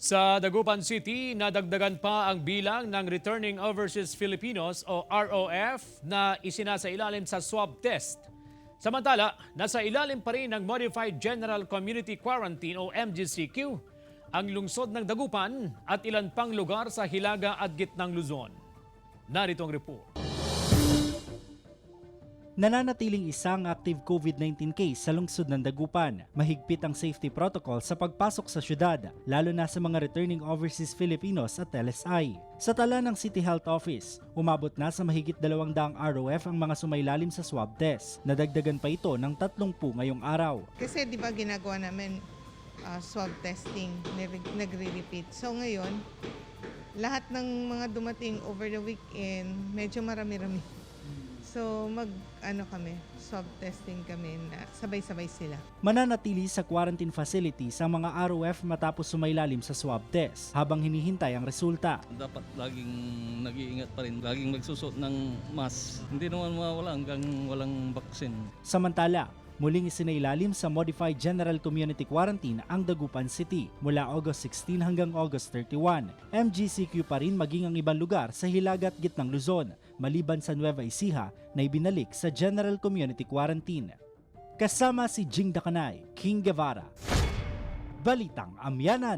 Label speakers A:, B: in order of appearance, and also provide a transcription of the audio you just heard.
A: Sa Dagupan City, nadagdagan pa ang bilang ng Returning Overseas Filipinos o ROF na isinasailalim sa swab test. Samantala, nasa ilalim pa rin ng Modified General Community Quarantine o MGCQ ang lungsod ng Dagupan at ilan pang lugar sa Hilaga at Gitnang Luzon. Narito ang report.
B: Nananatiling isang active COVID-19 case sa lungsod ng Dagupan. Mahigpit ang safety protocol sa pagpasok sa syudad, lalo na sa mga returning overseas Filipinos at LSI. Sa tala ng City Health Office, umabot na sa mahigit 200 ROF ang mga sumailalim sa swab test. Nadagdagan pa ito ng 30 ngayong araw.
C: Kasi di ba ginagawa namin swab testing, nagre-repeat. So ngayon, lahat ng mga dumating over the weekend, medyo marami-rami. So swab testing kami na sabay-sabay sila.
B: Mananatili sa quarantine facilities ang mga ROF matapos sumailalim sa swab test habang hinihintay ang resulta.
D: Dapat laging nag-iingat pa rin, laging magsusuot ng mask. Hindi naman mawala hanggang walang baksin.
B: Samantala, muling isinailalim sa Modified General Community Quarantine ang Dagupan City mula August 16 hanggang August 31. MGCQ pa rin maging ang ibang lugar sa Hilaga at Gitnang Luzon, maliban sa Nueva Ecija na ibinalik sa General Community Quarantine. Kasama si Jing Dakanay, King Guevara. Balitang Amyanan.